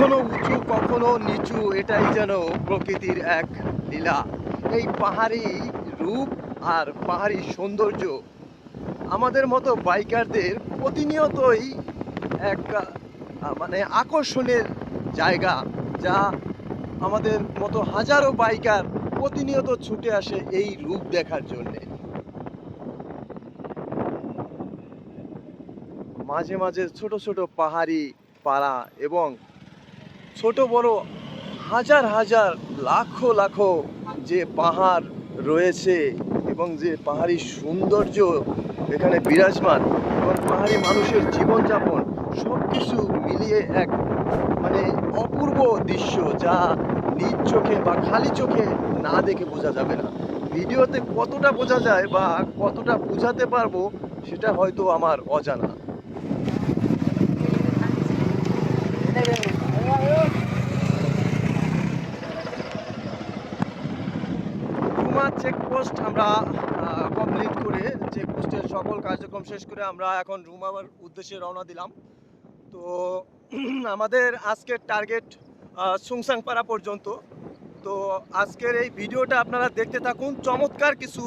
কখনো উঁচু কখনো নিচু, এটাই যেন প্রকৃতির এক লীলা। এই পাহাড়ি রূপ আর পাহাড়ি সৌন্দর্য আমাদের মতো বাইকারদের প্রতিনিয়তই এক মানে আকর্ষণের জায়গা, যা আমাদের মতো হাজারো বাইকার প্রতিনিয়ত ছুটে আসে এই রূপ দেখার জন্যে। মাঝে মাঝে ছোট ছোট পাহাড়ি পাড়া এবং ছোট বড় হাজার হাজার লাখো লাখো যে পাহাড় রয়েছে এবং যে পাহাড়ি সৌন্দর্য এখানে বিরাজমান এবং পাহাড়ি মানুষের জীবনযাপন, সব কিছু মিলিয়ে এক মানে অপূর্ব দৃশ্য, যা নিজ চোখে বা খালি চোখে না দেখে বোঝা যাবে না। ভিডিওতে কতটা বোঝা যায় বা কতটা বোঝাতে পারবো সেটা হয়তো আমার অজানা। রুমা চেকপোস্ট আমরা কমপ্লিট করে, চেকপোস্টের সকল কার্যক্রম শেষ করে আমরা এখন রুমার উদ্দেশ্যে রওনা দিলাম। তো আমাদের আজকের টার্গেট সুংসাংপাড়া পর্যন্ত। তো আজকের এই ভিডিওটা আপনারা দেখতে থাকুন, চমৎকার কিছু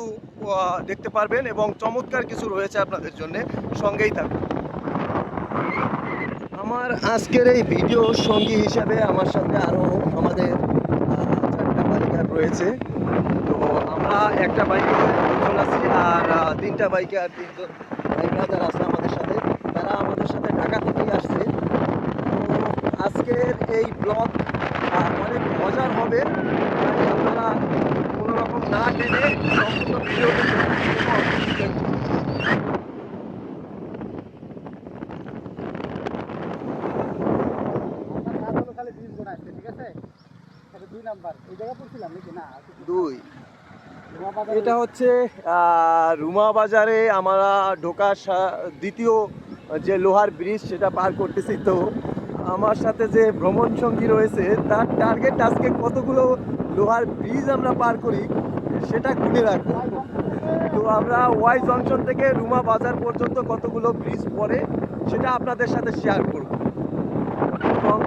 দেখতে পারবেন এবং চমৎকার কিছু রয়েছে আপনাদের জন্য, সঙ্গেই থাকুন। আমার আজকের এই ভিডিও সঙ্গী হিসাবে আমার সাথে আরও আমাদের 4টা বাইকার রয়েছে। তো আমরা একটা বাইকে 2জন আছি আর 3টা বাইকে আর 3জন বাইকার যারা আছে আমাদের সাথে, তারা আমাদের সাথে ঢাকা থেকেই আসছে। তো আজকের এই ব্লগ অনেক মজার হবে, তাই আপনারা কোনো রকম না টেনে সম্পূর্ণ ভিডিওটি দেখুন। দুই, এটা হচ্ছে রুমা বাজারে আমরা ঢোকার দ্বিতীয় যে লোহার ব্রিজ সেটা পার করতেছি। তো আমার সাথে যে ভ্রমণ সঙ্গী রয়েছে তার টার্গেট আজকে কতগুলো লোহার ব্রিজ আমরা পার করি সেটা গুনে রাখবো। তো আমরা ওয়াই জংশন থেকে রুমা বাজার পর্যন্ত কতগুলো ব্রিজ পড়ে সেটা আপনাদের সাথে শেয়ার করব এবং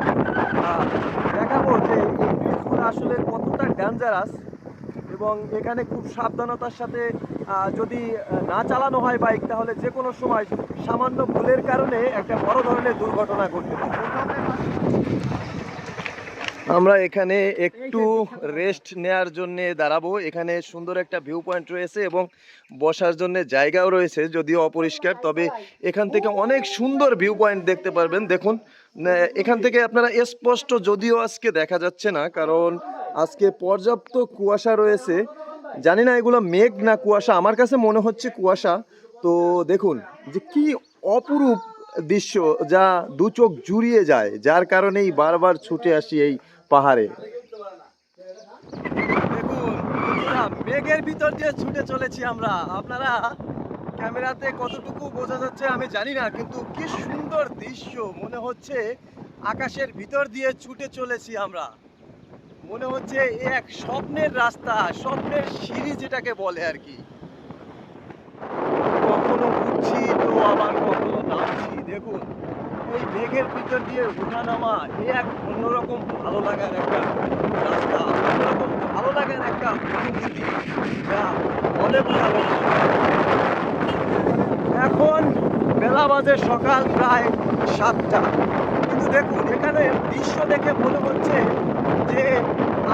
দেখাবো যে এই ব্রিজগুলো আসলে কতটা ডেঞ্জারাস এবং এখানে খুব সাবধানতার সাথে যদি না চালানো হয় বাইক, তাহলে যে কোনো সময় সামান্য ভুলের কারণে একটা বড় ধরনের দুর্ঘটনা ঘটতে পারে। আমরা এখানে একটু রেস্ট নেয়ার জন্য দাঁড়াবো। এখানে সুন্দর একটা ভিউ পয়েন্ট রয়েছে এবং বসার জন্য জায়গাও রয়েছে, যদিও অপরিষ্কার, তবে এখান থেকে অনেক সুন্দর ভিউ পয়েন্ট দেখতে পারবেন। দেখুন, এখান থেকে আপনারা স্পষ্ট, যদিও আজকে দেখা যাচ্ছে না কারণ আজকে পর্যাপ্ত কুয়াশা রয়েছে। জানি না এগুলো মেঘ না কুয়াশা, আমার কাছে মনে হচ্ছে কুয়াশা। তো দেখুন যে কি অপরূপ দৃশ্য, যা দু চোখ জুড়িয়ে যায়, যার কারণেই বারবার ছুটে আসি এই পাহাড়ে। দেখুন মেঘের ভিতর দিয়ে ছুটে চলেছি আমরা, আপনারা ক্যামেরাতে কতটুকু বোঝা যাচ্ছে আমি জানি না, কিন্তু কি সুন্দর দৃশ্য, মনে হচ্ছে আকাশের ভিতর দিয়ে ছুটে চলেছি আমরা। মনে হচ্ছে এক স্বপ্নের রাস্তা, স্বপ্নের সিঁড়ি যেটাকে বলে আর কি। কখনো উঠছি তো আবার কখনো নামছি। দেখুন এই মেঘের ভিতর দিয়ে ওঠা নামা, এক অন্যরকম ভালো লাগার একটা রাস্তা, অন্যরকম ভালো লাগার একটা অনুভূতি, যা মনে বোঝানো। এখন বেলা বাজে সকাল প্রায় 7টা, কিন্তু দেখুন এখানে দৃশ্য দেখে মনে হচ্ছে যে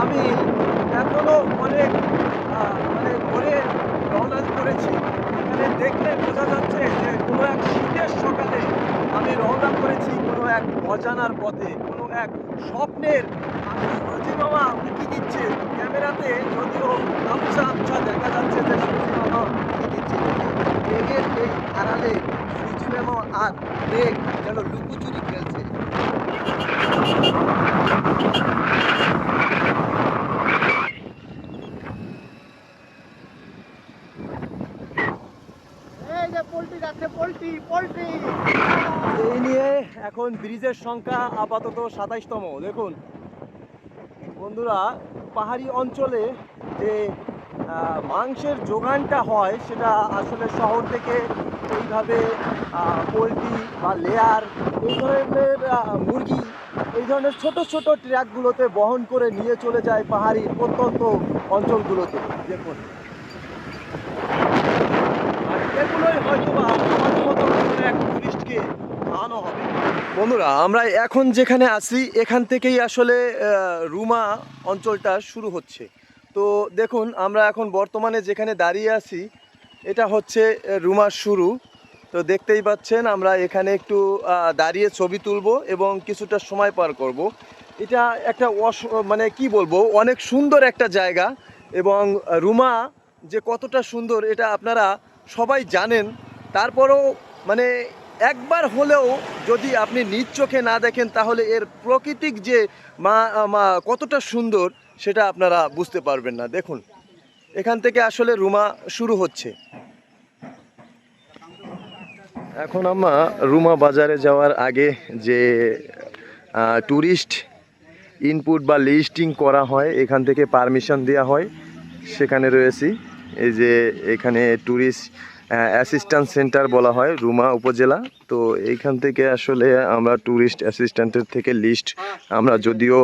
আমি এখনো অনেক মানে ভোরে রওনা করেছি। এখানে দেখলে বোঝা যাচ্ছে যে কোনো এক শীতের সকালে আমি রওনা করেছি কোনো এক অজানার পথে, কোনো এক স্বপ্নের। সূর্যি মামা উঁকি দিচ্ছে ক্যামেরাতে, যদিও আবছা আবছা দেখা যাচ্ছে যে সূর্যি মামা উঁকি দিচ্ছে। মেঘের এই আড়ালে সূর্যি মামা আর মেঘ যেন লুকোচুরি খেলছে। এই নিয়ে এখন ব্রিজের সংখ্যা আপাতত 27তম। দেখুন বন্ধুরা, পাহাড়ি অঞ্চলে যে মাংসের যোগানটা হয় সেটা আসলে শহর থেকে এইভাবে পোলট্রি বা লেয়ার এই ধরনের মুরগি এই ধরনের ছোট ছোট ট্রাকগুলোতে বহন করে নিয়ে চলে যায় পাহাড়ি প্রত্যন্ত অঞ্চলগুলোতে। দেখুন, আর এগুলোই হয়তো বা আমাদের মতো এক টুরিস্টকে খাওয়ানো হবে। বন্ধুরা, আমরা এখন যেখানে আছি এখান থেকেই আসলে রুমা অঞ্চলটা শুরু হচ্ছে। তো দেখুন, আমরা এখন বর্তমানে যেখানে দাঁড়িয়ে আছি এটা হচ্ছে রুমার শুরু। তো দেখতেই পাচ্ছেন আমরা এখানে একটু দাঁড়িয়ে ছবি তুলব এবং কিছুটা সময় পার করব। এটা একটা মানে কি বলবো, অনেক সুন্দর একটা জায়গা। এবং রুমা যে কতটা সুন্দর এটা আপনারা সবাই জানেন, তারপরেও মানে একবার হলেও যদি আপনি নিজ চোখে না দেখেন তাহলে এর প্রাকৃতিক যে কতটা সুন্দর সেটা আপনারা বুঝতে পারবেন না। দেখুন, এখান থেকে আসলে রুমা শুরু হচ্ছে। এখন আমরা রুমা বাজারে যাওয়ার আগে যে ট্যুরিস্ট ইনপুট বা লিস্টিং করা হয়, এখান থেকে পারমিশন দেওয়া হয়, সেখানে রয়েছি। এই যে এখানে ট্যুরিস্ট অ্যাসিস্ট্যান্ট সেন্টার বলা হয় রুমা উপজেলা। তো এইখান থেকে আসলে আমরা ট্যুরিস্ট অ্যাসিস্ট্যান্টের থেকে লিস্ট আমরা যদিও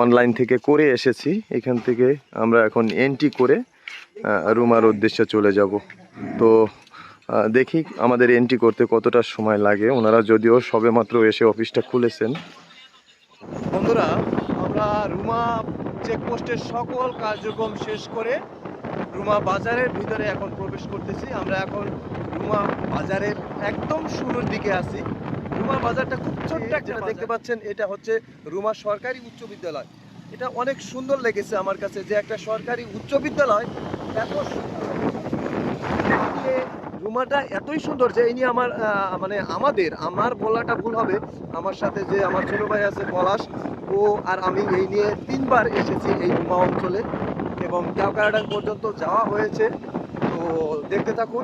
অনলাইন থেকে করে এসেছি, এখান থেকে আমরা এখন এন্ট্রি করে রুমার উদ্দেশ্যে চলে যাব। তো দেখি আমাদের এন্ট্রি করতে কতটা সময় লাগে। ওনারা যদিও সবেমাত্র এসে অফিসটা খুলেছেন। বন্ধুরা, আমরা রুমা চেকপোস্টের সকল কার্যক্রম শেষ করে রুমা বাজারের ভিতরে এখন প্রবেশ করতেছি। আমরা এখন রুমা বাজারের একদম শুরুর দিকে আছি। রুমা বাজারটা খুব ছোট্ট একটা, দেখতে পাচ্ছেন এটা হচ্ছে রুমা সরকারি উচ্চ বিদ্যালয়। এটা অনেক সুন্দর লেগেছে আমার কাছে যে একটা সরকারি উচ্চ বিদ্যালয় এত রুমাটা এতই সুন্দর যে এই নিয়ে আমার মানে আমার বলাটা ভুল হবে, আমার সাথে যে আমার ছোট ভাই আছে পলাশ, ও আর আমি এই নিয়ে 3বার এসেছি এই রুমা অঞ্চলে এবং কেওক্রাডাং পর্যন্ত যাওয়া হয়েছে। তো দেখতে থাকুন।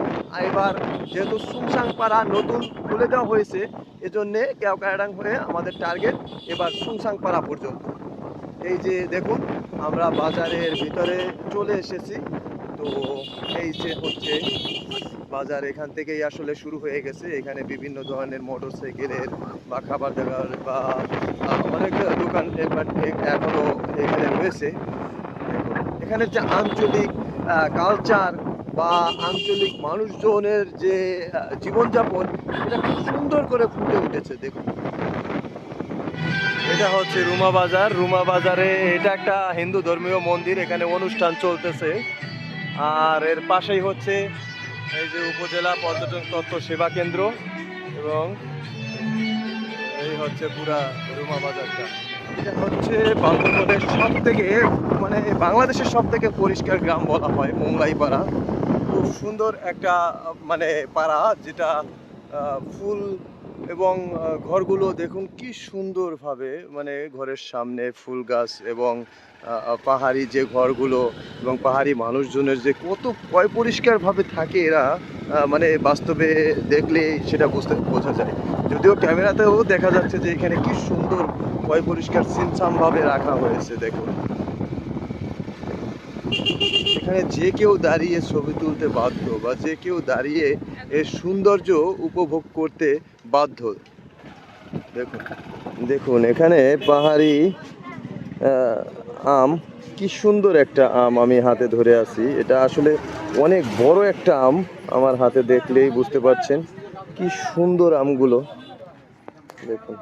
এবার যেহেতু সুংসাং পাড়া নতুন খুলে দেওয়া হয়েছে, এজন্যে কেওক্রাডাং হয়ে আমাদের টার্গেট এবার সুংসাং পাড়া পর্যন্ত। এই যে দেখুন, আমরা বাজারের ভিতরে চলে এসেছি। তো এই যে হচ্ছে বাজার, এখান থেকেই আসলে শুরু হয়ে গেছে। এখানে বিভিন্ন ধরনের মোটরসাইকেলের বা খাবার দাবার বা অনেক দোকান এখনো এখানে রয়েছে। এখানে যে আঞ্চলিক কালচার বা আঞ্চলিক মানুষজনের যে জীবনযাপন, এটা খুব সুন্দর করে ফুটে উঠেছে। দেখুন, এটা হচ্ছে রুমা বাজার। রুমা বাজারে এটা একটা হিন্দু ধর্মীয় মন্দির, এখানে অনুষ্ঠান চলতেছে। আর এর পাশেই হচ্ছে এই যে উপজেলা পর্যটন তত্ত্ব সেবা কেন্দ্র এবং এই হচ্ছে পুরা রুমা বাজারটা। এটা হচ্ছে বাংলাদেশের বাংলাদেশের সব থেকে পরিষ্কার গ্রাম বলা হয় মোংলাই পাড়া। খুব সুন্দর একটা মানে পাড়া, যেটা ফুল এবং ঘরগুলো দেখুন কি সুন্দরভাবে, মানে ঘরের সামনে ফুল গাছ এবং পাহাড়ি যে ঘরগুলো এবং পাহাড়ি মানুষজনের যে কত পরিষ্কারভাবে থাকে এরা, মানে বাস্তবে দেখলে সেটা বোঝা যায়। যদিও ক্যামেরাতেও দেখা যাচ্ছে যে এখানে কি সুন্দর পরিষ্কার ছিমছামভাবে রাখা হয়েছে। দেখুন, এখানে যে কেউ দাঁড়িয়ে ছবি তুলতে বাধ্য বা যে কেউ দাঁড়িয়ে এর সৌন্দর্য উপভোগ করতে বাধ্য। দেখুন দেখুন এখানে পাহাড়ি আম, কি সুন্দর একটা আম আমি হাতে ধরে আছি। এটা আসলে অনেক বড় একটা আম, আমার হাতে দেখলেই বুঝতে পারছেন কি সুন্দর আমগুলো। দেখুন,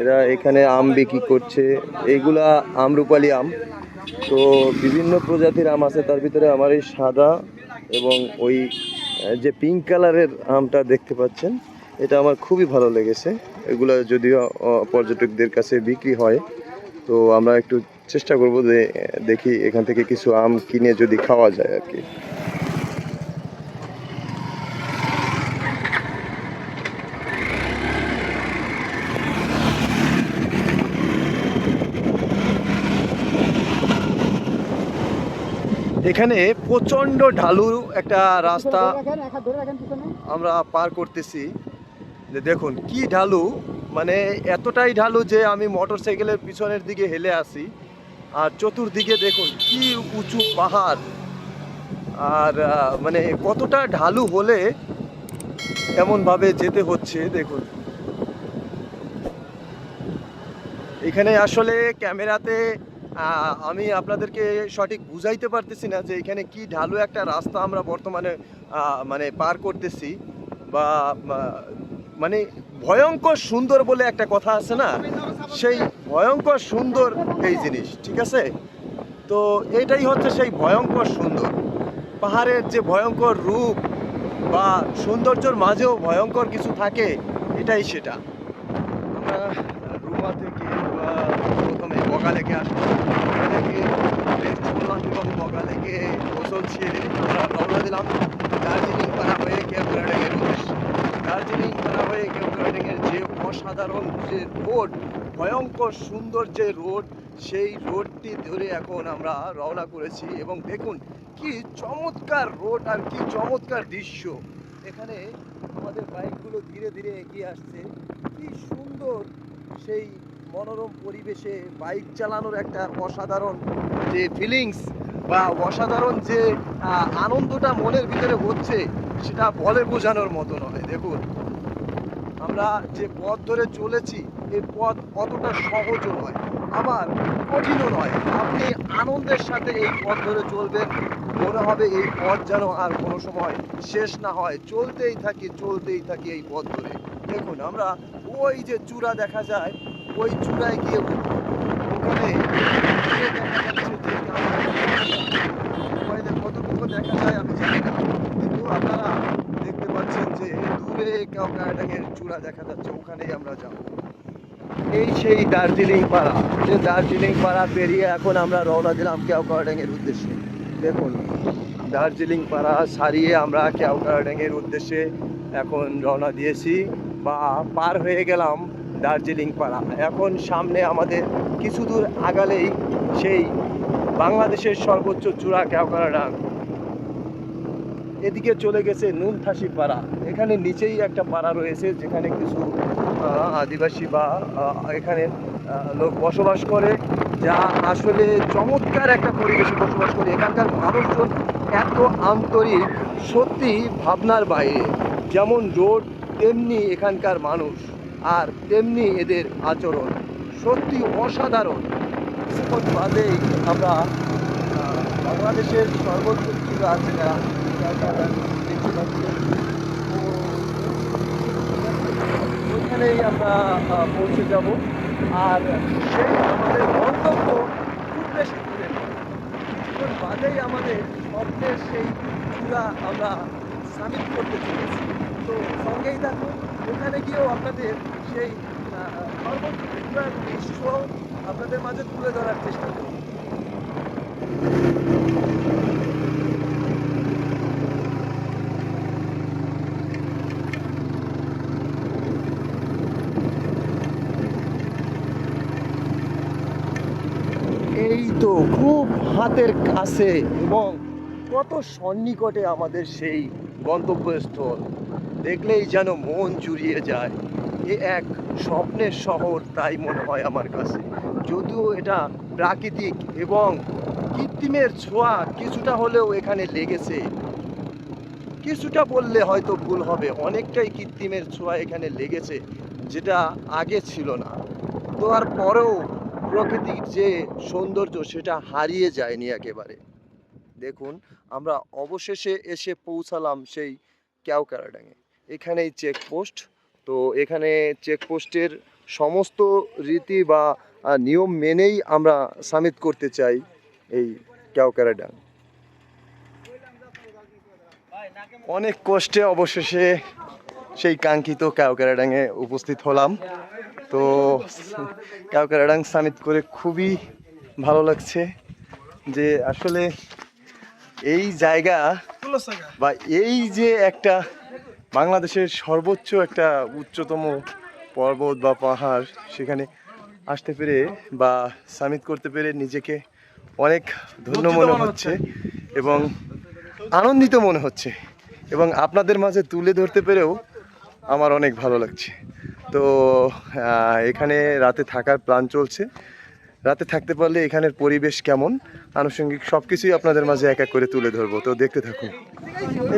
এরা এখানে আম বিক্রি করছে। এইগুলা আমরুপালি আম। তো বিভিন্ন প্রজাতির আম আছে, তার ভিতরে আমার এই সাদা এবং ওই যে পিঙ্ক কালারের আমটা দেখতে পাচ্ছেন, এটা আমার খুবই ভালো লেগেছে। এগুলো যদিও পর্যটকদের কাছে বিক্রি হয়, তো আমরা একটু চেষ্টা করব যে দেখি এখান থেকে কিছু আম কিনে যদি খাওয়া যায় আর কি। এখানে প্রচন্ড ঢালু একটা রাস্তা আমরা পার করতেছি। যে দেখুন কি ঢালু, মানে এতটাই ঢালু যে আমি মোটরসাইকেলের পিছনের দিকে হেলে আসি। আর চতুর্দিকে দেখুন কি উঁচু পাহাড়, আর মানে কতটা ঢালু হলে এমনভাবে যেতে হচ্ছে। দেখুন, এখানে আসলে ক্যামেরাতে আমি আপনাদেরকে সঠিক বুঝাইতে পারতেছি না যে এখানে কি ঢালু একটা রাস্তা আমরা বর্তমানে মানে পার করতেছি বা মানে ভয়ঙ্কর সুন্দর বলে একটা কথা আছে না, সেই ভয়ঙ্কর সুন্দর এই জিনিস, ঠিক আছে? তো এটাই হচ্ছে সেই ভয়ঙ্কর সুন্দর। পাহাড়ের যে ভয়ঙ্কর রূপ বা সৌন্দর্যের মাঝেও ভয়ঙ্কর কিছু থাকে, এটাই সেটা। আমরা রুমা থেকে প্রথমে বগালেকে আসবো, বগালেকে রেস্ট করলাম এবং বগালেকে গোসল ছেড়ে আমরা রওনা দিলাম দার্জিলিং পাড়া হয়ে কেওক্রাডাঙ্গের উদ্দেশ্যে। দার্জিলিং পাড়া হয়ে কেওক্রাডাঙ্গের যে অসাধারণ যে রোড, ভয়ঙ্কর সুন্দর যে রোড, সেই রোডটি ধরে এখন আমরা রওনা করেছি। এবং দেখুন কি চমৎকার রোড আর কি চমৎকার দৃশ্য। এখানে আমাদের বাইকগুলো ধীরে ধীরে এগিয়ে আসছে। কি সুন্দর সেই মনোরম পরিবেশে বাইক চালানোর একটা অসাধারণ যে ফিলিংস বা অসাধারণ যে আনন্দটা মনের ভিতরে হচ্ছে, সেটা বলে বোঝানোর মতো নয়। দেখুন আমরা যে পথ ধরে চলেছি, এই পথ অতটা সহজও নয়, আবার কঠিনও নয়। আপনি আনন্দের সাথে এই পথ ধরে চলবেন, মনে হবে এই পথ যেন আর কোনো সময় শেষ না হয়, চলতেই থাকি এই পথ ধরে। দেখুন আমরা ওই যে চূড়া দেখা যায়, ওই চূড়ায় গিয়ে ওখানে দেখা যাচ্ছে যে মোবাইলে কতটুকু দেখা যায় আমি জানি না, কিন্তু আপনারা দেখতে পাচ্ছেন যে দূরে কেওক্রাডাঙ্গের চূড়া দেখা যাচ্ছে, ওখানেই আমরা যাব। এই সেই দার্জিলিং পাড়া, যে দার্জিলিং পাড়া পেরিয়ে এখন আমরা রওনা দিলাম কেওক্রাডাঙ্গের উদ্দেশ্যে। দেখুন দার্জিলিং পাড়া ছাড়িয়ে আমরা কেওক্রাডাঙ্গের উদ্দেশ্যে এখন রওনা দিয়েছি বা পার হয়ে গেলাম দার্জিলিং পাড়া। এখন সামনে আমাদের কিছু দূর আগালেই সেই বাংলাদেশের সর্বোচ্চ চূড়া কেওক্রাডাঙ্গ। এদিকে চলে গেছে নুনথাসি পাড়া। এখানে নিচেই একটা পাড়া রয়েছে যেখানে কিছু আদিবাসী বা এখানে লোক বসবাস করে, যা আসলে চমৎকার একটা পরিবেশে বসবাস করে। এখানকার মানুষজন এত আন্তরিক, সত্যি ভাবনার বাইরে। যেমন রোড তেমনি এখানকার মানুষ, আর তেমনি এদের আচরণ, সত্যি অসাধারণ। কিছুক্ষণ বাদেই আমরা বাংলাদেশের সর্বোচ্চ চূড়া আছে না, ওইখানেই আমরা পৌঁছে যাব। আর সেই আমাদের গন্তব্য খুব বেশি দূরে নয়, কিছুক্ষণ বাদেই আমাদের স্বপ্নের সেই চূড়া আমরা সামিট করতে চলেছি। তো সঙ্গেই থাকুন, ওখানে গিয়েও আপনাদের সেই সর্বোচ্চ চূড়ার দৃশ্য আপনাদের মাঝে তুলে ধরার চেষ্টা করব। এই তো খুব হাতের কাছে এবং কত সন্নিকটে আমাদের সেই গন্তব্যস্থল, দেখলেই যেন মন জুড়িয়ে যায়। এ এক স্বপ্নের শহর তাই মনে হয় আমার কাছে। যদিও এটা প্রাকৃতিক এবং কৃত্রিমের ছোঁয়া কিছুটা হলেও এখানে লেগেছে, কিছুটা বললে হয়তো ভুল হবে, অনেকটাই কৃত্রিমের ছোঁয়া এখানে লেগেছে, যেটা আগে ছিল না। তো আর পরেও প্রকৃতির যে সৌন্দর্য সেটা হারিয়ে যায়নি একেবারে। দেখুন আমরা অবশেষে এসে পৌঁছালাম সেই কেওক্রাডাঙ্গে। এখানেই চেকপোস্ট। তো এখানে চেকপোস্টের সমস্ত রীতি বা নিয়ম মেনেই আমরা সামিট করতে চাই এই কেওক্রাডাঙ্গ। অনেক কষ্টে অবশেষে সেই কাঙ্ক্ষিত কেওক্রাডাঙ্গে উপস্থিত হলাম। তো কেওক্রাডাং সামিট করে খুবই ভালো লাগছে যে আসলে এই জায়গা বা এই যে একটা বাংলাদেশের সর্বোচ্চ একটা উচ্চতম পর্বত বা পাহাড়, সেখানে আসতে পেরে বা সামিট করতে পেরে নিজেকে অনেক ধন্য মনে হচ্ছে এবং আনন্দিত মনে হচ্ছে, এবং আপনাদের মাঝে তুলে ধরতে পেরেও আমার অনেক ভালো লাগছে। তো এখানে রাতে থাকার প্ল্যান চলছে। রাতে থাকতে পারলে এখানের পরিবেশ কেমন, আনুষঙ্গিক সব কিছুই আপনাদের মাঝে এক এক করে তুলে ধরবো। তো দেখতে থাকুন।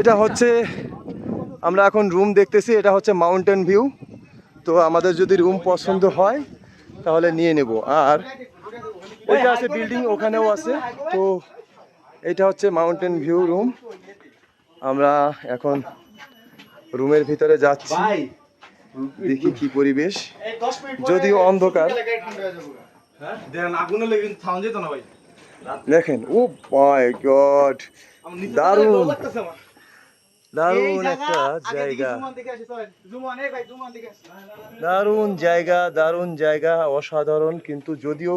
এটা হচ্ছে, আমরা এখন রুম দেখতেছি, এটা হচ্ছে মাউন্টেন ভিউ। তো আমাদের যদি রুম পছন্দ হয় তাহলে নিয়ে নেব। আর ওইটা আছে বিল্ডিং, ওখানেও আছে। তো এটা হচ্ছে মাউন্টেন ভিউ রুম। আমরা এখন রুমের ভিতরে যাচ্ছি, দেখি কি পরিবেশ, যদিও অন্ধকার। দেখেন, ও মাই গড, দারুণ দারুণ একটা জায়গা, দারুণ জায়গা, দারুণ জায়গা, অসাধারণ। কিন্তু যদিও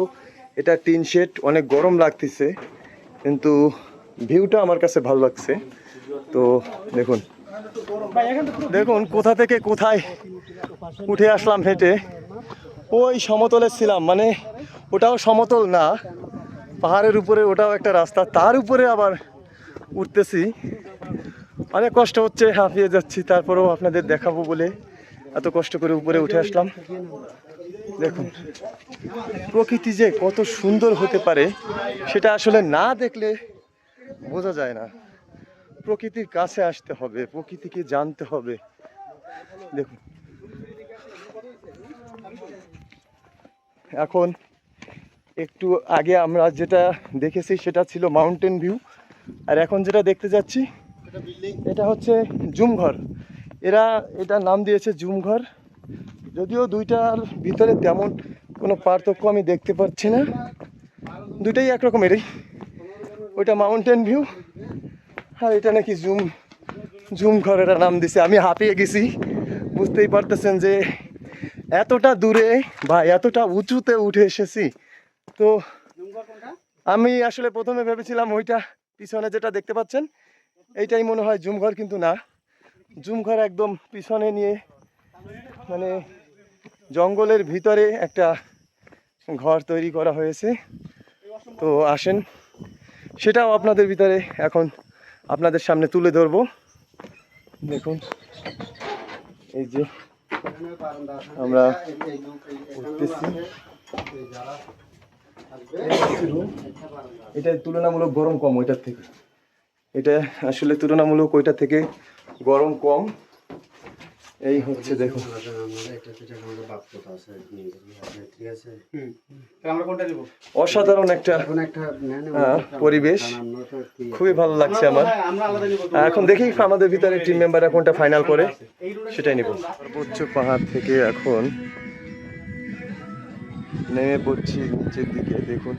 এটা টিন শেড, অনেক গরম লাগতেছে, কিন্তু ভিউটা আমার কাছে ভালো লাগছে। তো দেখুন দেখুন কোথা থেকে কোথায় উঠে আসলাম হেঁটে। ওই সমতলে ছিলাম, মানে ওটাও সমতল না, পাহাড়ের উপরে, ওটাও একটা রাস্তা, তার উপরে আবার উঠতেছি। অনেক কষ্ট হচ্ছে, হাঁপিয়ে যাচ্ছি, তারপরেও আপনাদের দেখাবো বলে এত কষ্ট করে উপরে উঠে আসলাম। দেখুন প্রকৃতি যে কত সুন্দর হতে পারে সেটা আসলে না দেখলে বোঝা যায় না। প্রকৃতির কাছে আসতে হবে, প্রকৃতিকে জানতে হবে। দেখুন এখন একটু আগে আমরা যেটা দেখেছি সেটা ছিল মাউন্টেন ভিউ, আর এখন যেটা দেখতে যাচ্ছি এটা হচ্ছে জুমঘর। এটা নাম দিয়েছে জুমঘর, যদিও দুইটার ভিতরে তেমন কোনো পার্থক্য আমি দেখতে পাচ্ছি না, দুইটাই একরকমেরই। ওইটা মাউন্টেন ভিউ আর এটা নাকি জুমঘর এটা নাম দিছে। আমি হাঁপিয়ে গেছি, বুঝতেই পারতেছেন যে এতটা দূরে বা এতটা উঁচুতে উঠে এসেছি। তো আমি আসলে প্রথমে ভেবেছিলাম ওইটা পিছনে যেটা দেখতে পাচ্ছেন এইটাই মনে হয় জুমঘর, কিন্তু না, জুমঘর একদম পিছনে নিয়ে, মানে জঙ্গলের ভিতরে একটা ঘর তৈরি করা হয়েছে। তো আসেন সেটাও আপনাদের ভিতরে এখন আপনাদের সামনে তুলে ধরবো। দেখুন এই যে আমরা উঠতেছি, এটা তুলনামূলক গরম কম ওইটার থেকে, এটা আসলে তুলনামূলক ওইটার থেকে গরম কম। এই হচ্ছে দেখুন অসাধারণ একটা পরিবেশ, খুবই ভালো লাগছে আমার। এখন দেখি আমাদের ভিতরে টিম মেম্বাররা কোনটা ফাইনাল করে সেটাই নিব। সর্বোচ্চ পাহাড় থেকে এখন নেমে পড়ছি নিচের দিকে। দেখুন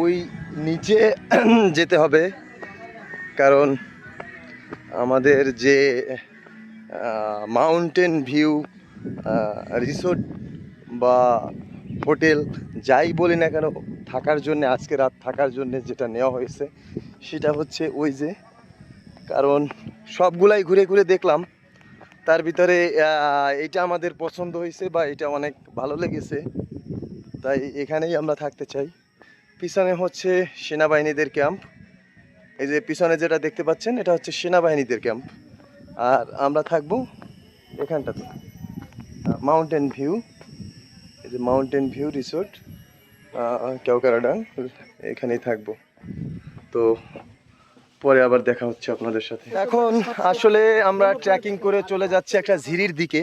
ওই নিচে যেতে হবে, কারণ আমাদের যে মাউন্টেন ভিউ রিসোর্ট বা হোটেল যাই বলি না কেন, থাকার জন্যে, আজকে রাত থাকার জন্যে যেটা নেওয়া হয়েছে সেটা হচ্ছে ওই যে, কারণ সবগুলাই ঘুরে ঘুরে দেখলাম, তার ভিতরে এটা আমাদের পছন্দ হয়েছে বা এটা অনেক ভালো লেগেছে, তাই এখানেই আমরা থাকতে চাই। পিছনে হচ্ছে সেনাবাহিনীদের ক্যাম্প, এই যে পিছনে যেটা দেখতে পাচ্ছেন এটা হচ্ছে সেনাবাহিনীদের ক্যাম্প, আর আমরা থাকবো এখানটাতে মাউন্টেন ভিউ, এই যে মাউন্টেন ভিউ রিসোর্ট কেওক্রাডাং, এখানেই থাকবো। তো পরে আবার দেখা হচ্ছে আপনাদের সাথে। এখন আসলে আমরা ট্রেকিং করে চলে যাচ্ছি একটা ঝিরির দিকে,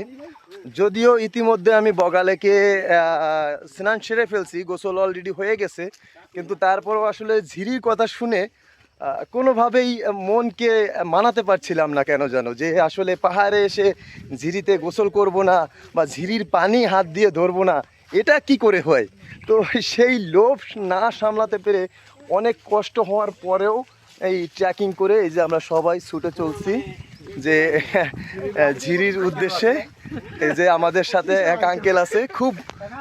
যদিও ইতিমধ্যে আমি বগালেকে স্নান সেরে ফেলছি, গোসল অলরেডি হয়ে গেছে, কিন্তু তারপরও আসলে ঝিরির কথা শুনে কোনোভাবেই মনকে মানাতে পারছিলাম না, কেন জানো, যে আসলে পাহাড়ে এসে ঝিরিতে গোসল করব না বা ঝিরির পানি হাত দিয়ে ধরবো না, এটা কি করে হয়। তো সেই লোভ না সামলাতে পেরে অনেক কষ্ট হওয়ার পরেও এই ট্রেকিং করে এই যে আমরা সবাই ছুটে চলছি যে ঝিরির উদ্দেশ্যে। এই যে আমাদের সাথে এক আঙ্কেল আছে, খুব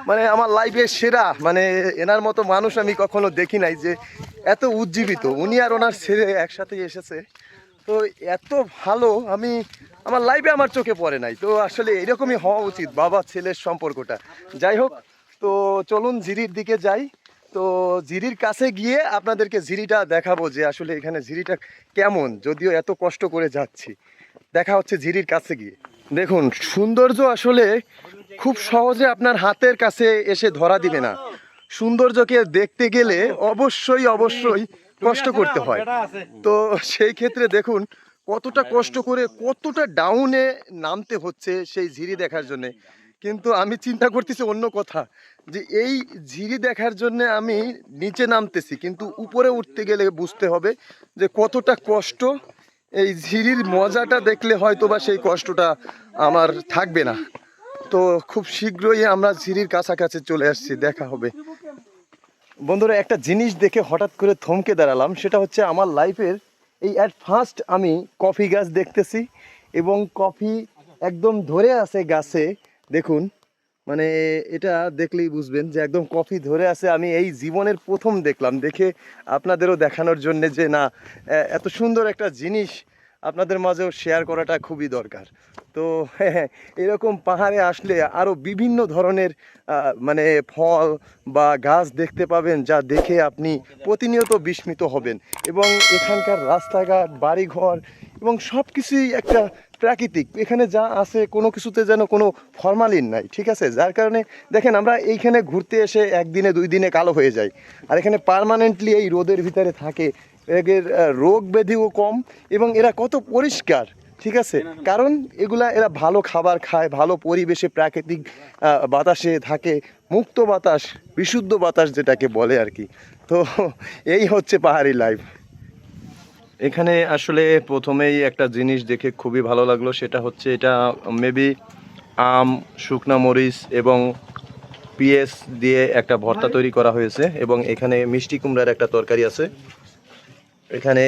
মানে আমার লাইফে সেরা, মানে এনার মতো মানুষ আমি কখনো দেখি নাই যে এত উজ্জীবিত। উনি আর ওনার ছেলে একসাথে এসেছে, তো এত ভালো আমি আমার লাইফে আমার চোখে পড়ে নাই। তো আসলে এরকমই হওয়া উচিত বাবা ছেলের সম্পর্কটা। যাই হোক, তো চলুন ঝিরির দিকে যাই। তো ঝিরির কাছে গিয়ে আপনাদেরকে ঝিরিটা দেখাবো যে আসলে এখানে ঝিরিটা কেমন, যদিও এত কষ্ট করে যাচ্ছি। দেখা হচ্ছে ঝিরির কাছে গিয়ে। দেখুন সৌন্দর্য আসলে খুব সহজে আপনার হাতের কাছে এসে ধরা দিবে না, সৌন্দর্যকে দেখতে গেলে অবশ্যই অবশ্যই কষ্ট করতে হয়। তো সেই ক্ষেত্রে দেখুন কতটা কষ্ট করে, কতটা ডাউনে নামতে হচ্ছে সেই ঝিরি দেখার জন্যে, কিন্তু আমি চিন্তা করতেছি অন্য কথা, যে এই ঝিরি দেখার জন্য আমি নিচে নামতেছি, কিন্তু উপরে উঠতে গেলে বুঝতে হবে যে কতটা কষ্ট। এই ঝিরির মজাটা দেখলে হয়তো বা সেই কষ্টটা আমার থাকবে না। তো খুব শীঘ্রই আমরা ঝিরির কাছাকাছি চলে আসছি, দেখা হবে। বন্ধুরা, একটা জিনিস দেখে হঠাৎ করে থমকে দাঁড়ালাম, সেটা হচ্ছে আমার লাইফের এই অ্যাট ফার্স্ট আমি কফি গাছ দেখতেছি, এবং কফি একদম ধরে আছে গাছে। দেখুন, মানে এটা দেখলেই বুঝবেন যে একদম কফি ধরে আছে। আমি এই জীবনের প্রথম দেখলাম, দেখে আপনাদেরও দেখানোর জন্য যে না, এত সুন্দর একটা জিনিস আপনাদের মাঝেও শেয়ার করাটা খুবই দরকার। তো হ্যাঁ, এরকম পাহাড়ে আসলে আরও বিভিন্ন ধরনের মানে ফল বা গাছ দেখতে পাবেন, যা দেখে আপনি প্রতিনিয়ত বিস্মিত হবেন। এবং এখানকার রাস্তাঘাট, বাড়িঘর এবং সব কিছুই একটা প্রাকৃতিক। এখানে যা আছে কোনো কিছুতে যেন কোনো ফরমালিন নাই, ঠিক আছে? যার কারণে দেখেন, আমরা এইখানে ঘুরতে এসে একদিনে 2 দিনে কালো হয়ে যাই, আর এখানে পার্মানেন্টলি এই রোদের ভিতরে থাকে। এদের রোগ ব্যাধিও কম, এবং এরা কত পরিষ্কার, ঠিক আছে? কারণ এরা ভালো খাবার খায়, ভালো পরিবেশে প্রাকৃতিক বাতাসে থাকে, মুক্ত বাতাস, বিশুদ্ধ বাতাস যেটাকে বলে আর কি। তো এই হচ্ছে পাহাড়ি লাইফ। এখানে আসলে প্রথমেই একটা জিনিস দেখে খুবই ভালো লাগলো, সেটা হচ্ছে এটা মেবি আম, শুকনা মরিচ এবং পিএস দিয়ে একটা ভর্তা তৈরি করা হয়েছে, এবং এখানে মিষ্টি কুমড়ার একটা তরকারি আছে, এখানে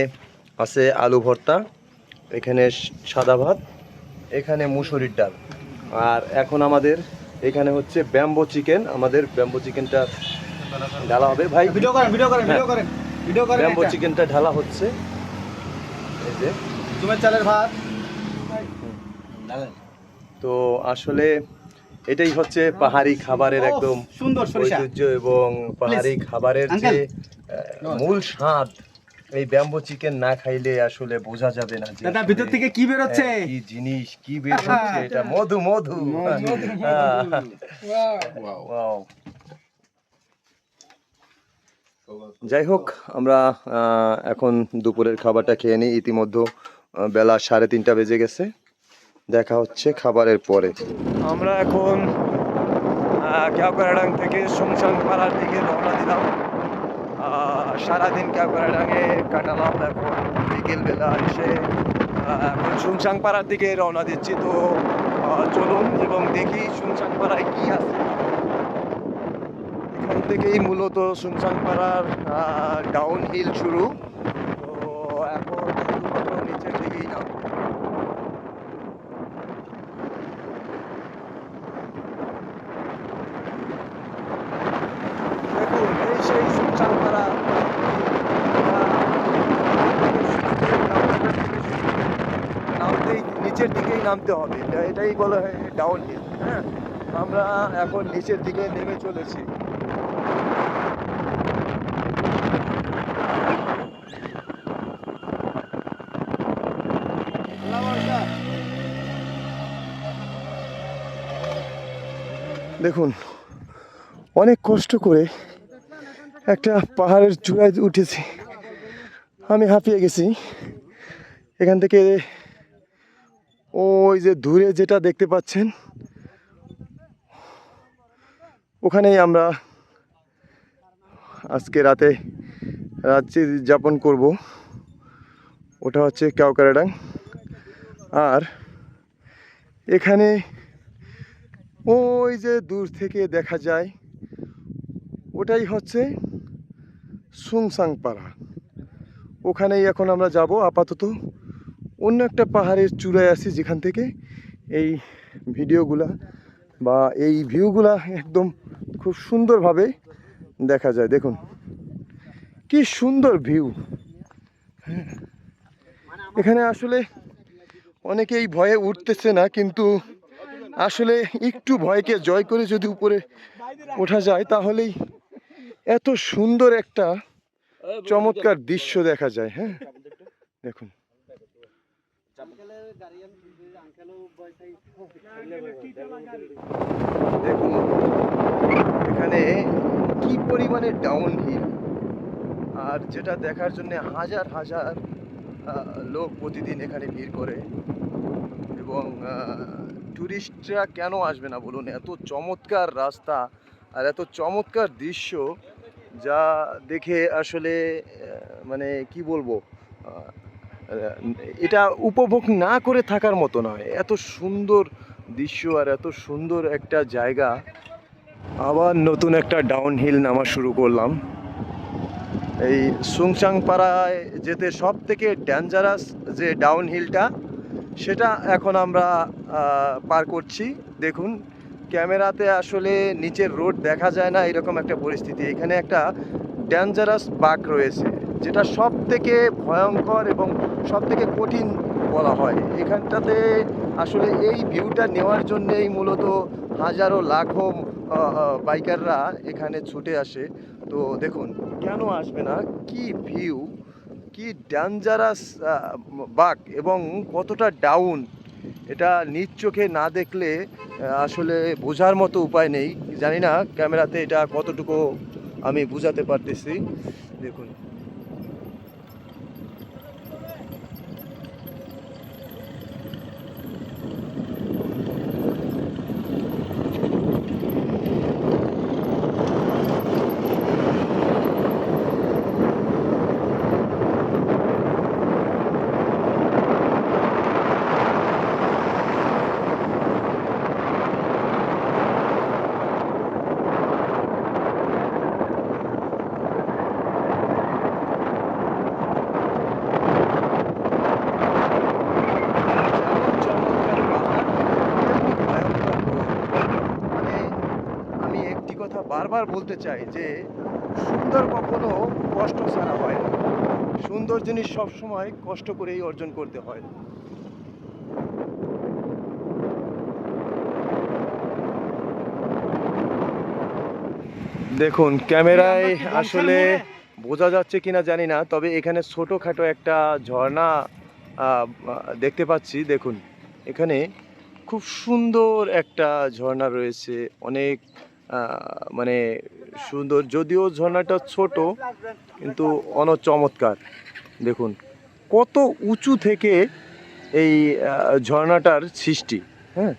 আছে আলু ভর্তা, এখানে সাদা ভাত, এখানে মুসুরির ডাল। আর এখন আমাদের এখানে হচ্ছে ব্যাম্বো চিকেন। আমাদের ব্যাম্বো চিকেনটা ঢালা হবে। ভাই ভিডিও করেন, ব্যাম্বো চিকেনটা ঢালা হচ্ছে। এই যে জুমের চালের ভাত। তো আসলে এটাই হচ্ছে পাহাড়ি খাবারের একদম সুন্দর ঐতিহ্য, এবং পাহাড়ি খাবারের যে মূল স্বাদ, এই ব্যাম্বো চিকেন না খাইলে আসলে বোঝা যাবে না যে দাদা ভিতর থেকে কি বের হচ্ছে, কি জিনিস, কি বের হচ্ছে। এটা মধু মধু। ওয়াও। যাই হোক, আমরা এখন দুপুরের খাবারটা খেয়ে নিই। ইতিমধ্যে বেলা 3:30 বেজে গেছে। দেখা হচ্ছে খাবারের পরে। আমরা এখন ক্যাওকারাডাং থেকে সুংসাং পাড়ার দিকে রওনা দিলাম। সারাদিন ক্যাওকারাডাঙে কাটালাম, এখন বিকেলবেলা এসে এখন সুংসাং পাড়ার দিকে রওনা দিচ্ছি। তো চলুন এবং দেখি সুংসাং পাড়ায় কি আছে। এখান থেকেই মূলত সুংসাং পাড়ার ডাউন হিল শুরু। তো এখন শুধুমাত্র নিচের দিকেই নাম। দেখুন, এই সেই সুংসাং পাড়া। নামতেই নিচের দিকেই নামতে হবে, এটাই বলা হয় ডাউন হিল। হ্যাঁ, আমরা এখন নিচের দিকে নেমে চলেছি। দেখুন, অনেক কষ্ট করে একটা পাহাড়ের চূড়ায় উঠেছি, আমি হাঁপিয়ে গেছি। এখান থেকে ওই যে দূরে যেটা দেখতে পাচ্ছেন, ওখানেই আমরা আজকে রাত্রি যাপন করব। ওটা হচ্ছে ক্যাওকারাডাং। আর এখানে ওই যে দূর থেকে দেখা যায়, ওটাই হচ্ছে সুংসাং পাড়া। ওখানেই এখন আমরা যাব। আপাতত অন্য একটা পাহাড়ের চূড়ায় আছি, যেখান থেকে এই ভিডিওগুলা বা এই ভিউগুলা একদম খুব সুন্দরভাবে দেখা যায়। দেখুন কি সুন্দর ভিউ। এখানে আসলে অনেকেই ভয়ে উঠতেছে না, কিন্তু আসলে একটু ভয়কে জয় করে যদি উপরে ওঠা যায়, তাহলেই এত সুন্দর একটা চমৎকার দৃশ্য দেখা যায়। হ্যাঁ, দেখুন। দেখুন এখানে কি পরিমাণে ডাউন হিল, আর যেটা দেখার জন্য হাজার হাজার লোক প্রতিদিন এখানে ভিড় করে, এবং ট্যুরিস্টরা কেন আসবে না বলুন? এত চমৎকার রাস্তা আর এত চমৎকার দৃশ্য, যা দেখে আসলে মানে কি বলবো, এটা উপভোগ না করে থাকার মতো নয়। এত সুন্দর দৃশ্য আর এত সুন্দর একটা জায়গা। আবার নতুন একটা ডাউনহিল নামা শুরু করলাম। এই সুংচাং পাড়ায় যেতে সব থেকে ডেঞ্জারাস যে ডাউনহিলটা, সেটা এখন আমরা পার করছি। দেখুন, ক্যামেরাতে আসলে নিচের রোড দেখা যায় না, এরকম একটা পরিস্থিতি। এখানে একটা ডেঞ্জারাস বাঁক রয়েছে, যেটা সব থেকে ভয়ঙ্কর এবং সব থেকে কঠিন বলা হয়। এখানটাতে আসলে এই ভিউটা নেওয়ার জন্যেই মূলত হাজারো লাখো বাইকাররা এখানে ছুটে আসে। তো দেখুন, কেন আসবে না? কি ভিউ, কি ডেঞ্জারাস বাঁক এবং কতটা ডাউন, এটা নিজ চোখে না দেখলে আসলে বোঝার মতো উপায় নেই। জানি না ক্যামেরাতে এটা কতটুকু আমি বুঝাতে পারতেছি। দেখুন, মানে আমি একটি কথা বারবার বলতে চাই যে সুন্দর কখনো কষ্ট ছাড়া হয় না। সুন্দর জিনিস সবসময় কষ্ট করেই অর্জন করতে হয়। দেখুন, ক্যামেরায় আসলে বোঝা যাচ্ছে কিনা জানি না, তবে এখানে ছোটোখাটো একটা ঝর্ণা দেখতে পাচ্ছি। দেখুন, এখানে খুব সুন্দর একটা ঝর্ণা রয়েছে, অনেক মানে সুন্দর। যদিও ঝর্ণাটা ছোট, কিন্তু অনেক চমৎকার। দেখুন কত উঁচু থেকে এই ঝর্ণাটার সৃষ্টি। হ্যাঁ,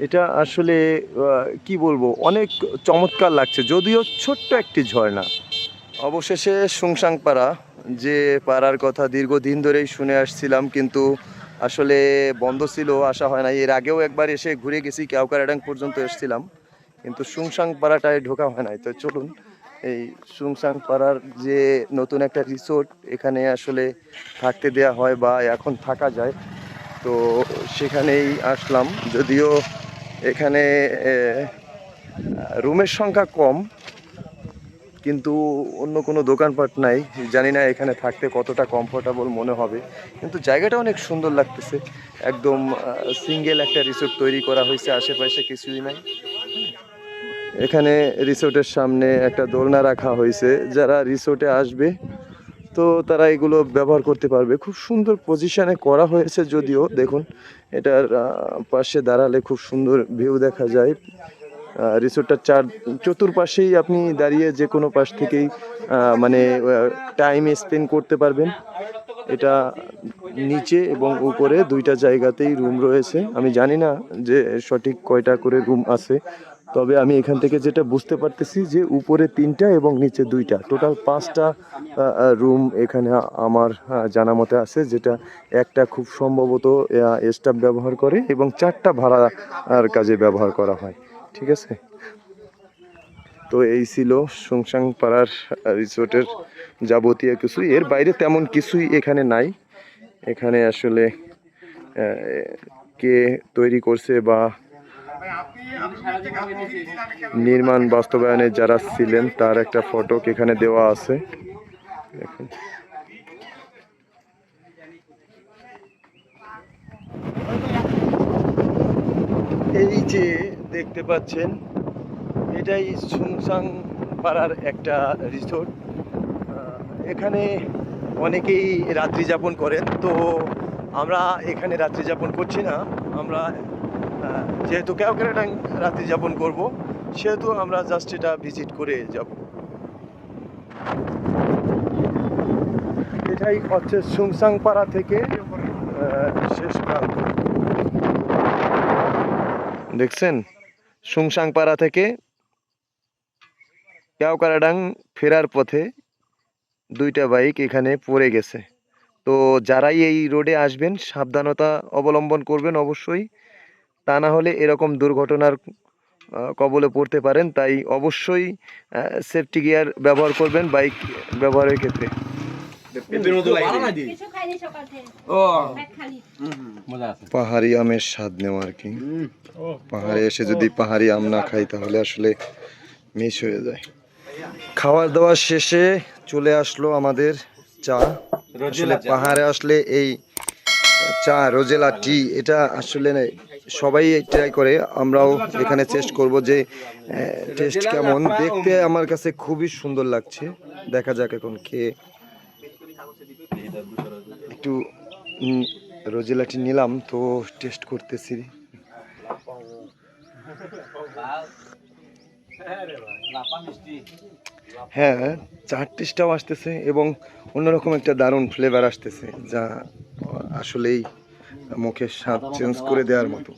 এটা আসলে কি বলবো, অনেক চমৎকার লাগছে, যদিও ছোট্ট একটি ঝর্ণা। অবশেষে সুংসাং পাড়া, যে পাড়ার কথা দীর্ঘদিন ধরেই শুনে আসছিলাম, কিন্তু আসলে বন্ধ ছিল, আসা হয় না। এর আগেও একবার এসে ঘুরে গেছি, কেওকারাডাং পর্যন্ত এসেছিলাম, কিন্তু সুংসাং পাড়াটায় ঢোকা হয় নাই। তো চলুন, এই সুংসাং পাড়ার যে নতুন একটা রিসোর্ট, এখানে আসলে থাকতে দেয়া হয় বা এখন থাকা যায়, তো সেখানেই আসলাম। যদিও এখানে রুমের সংখ্যা কম, কিন্তু অন্য কোনো দোকানপাট নাই। জানি না এখানে থাকতে কতটা কমফোর্টেবল মনে হবে, কিন্তু জায়গাটা অনেক সুন্দর লাগতেছে। একদম সিঙ্গেল একটা রিসোর্ট তৈরি করা হয়েছে, আশেপাশে কিছুই নাই। এখানে রিসোর্টের সামনে একটা দোলনা রাখা হয়েছে, যারা রিসোর্টে আসবে তো তারা এগুলো ব্যবহার করতে পারবে। খুব সুন্দর পজিশনে করা হয়েছে। যদিও দেখুন, এটার পাশে দাঁড়ালে খুব সুন্দর ভিউ দেখা যায়। রিসোর্টটার চতুর্পাশেই আপনি দাঁড়িয়ে যে কোনো পাশ থেকেই মানে টাইম স্পেন্ড করতে পারবেন। এটা নিচে এবং উপরে দুইটা জায়গাতেই রুম রয়েছে। আমি জানি না যে সঠিক কয়টা করে রুম আছে, তবে আমি এখান থেকে যেটা বুঝতে পারতেছি যে উপরে 3টা এবং নিচে 2টা, টোটাল 5টা রুম এখানে আমার জানা মতে আছে, যেটা একটা খুব সম্ভবত স্টাফ ব্যবহার করে এবং 4টা ভাড়ার কাজে ব্যবহার করা হয়। ঠিক আছে, তো এই ছিল সুংসাং পাড়ার রিসোর্টের যাবতীয় কিছু। এর বাইরে তেমন কিছুই এখানে নাই। এখানে আসলে কে তৈরি করছে বা নির্মাণ বাস্তবায়নে যারা ছিলেন তার একটা ফটো এখানে দেওয়া আছে। দেখুন, এই যে দেখতে পাচ্ছেন, এটাই সুংসাং পাড়ার একটা রিসোর্ট। এখানে অনেকেই রাত্রি যাপন করেন, তো আমরা এখানে রাত্রি যাপন করছি না। আমরা যেহেতু কেওক্রাডাং রাত্রি যাপন করব, সেহেতু আমরা জাস্ট এটা ভিজিট করে যাব। এটাই হচ্ছে সুংসাং পাড়া থেকে শেষ প্রান্ত। দেখছেন সুংসাংপাড়া থেকে কেওকারাডাং ফেরার পথে দুইটা বাইক এখানে পড়ে গেছে। তো যারাই এই রোডে আসবেন সাবধানতা অবলম্বন করবেন অবশ্যই, তা না হলে এরকম দুর্ঘটনার কবলে পড়তে পারেন। তাই অবশ্যই সেফটি গিয়ার ব্যবহার করবেন বাইক ব্যবহারের ক্ষেত্রে। পাহাড়ি আমের স্বাদ নেওয়া আর কি, পাহাড়ে এসে যদি পাহাড়ি আম না খাই তাহলে আসলে মিস হয়ে যায়। খাওয়া দাওয়া শেষে চলে আসলো আমাদের চা। আসলে পাহাড়ে আসলে এই চা রোজেলা টি এটা আসলে সবাই ট্রাই করে, আমরাও এখানে টেস্ট করব যে টেস্ট কেমন। দেখতে আমার কাছে খুবই সুন্দর লাগছে, দেখা যাক এখন খেয়ে। একটু রোজেলা টি নিলাম তো টেস্ট করতেছি। হ্যাঁ, চার টেস্টটাও আসতেছে এবং অন্যরকম একটা দারুণ ফ্লেভার আসতেছে, যা আসলেই মুখের স্বাদ চেঞ্জ করে দেওয়ার মতো।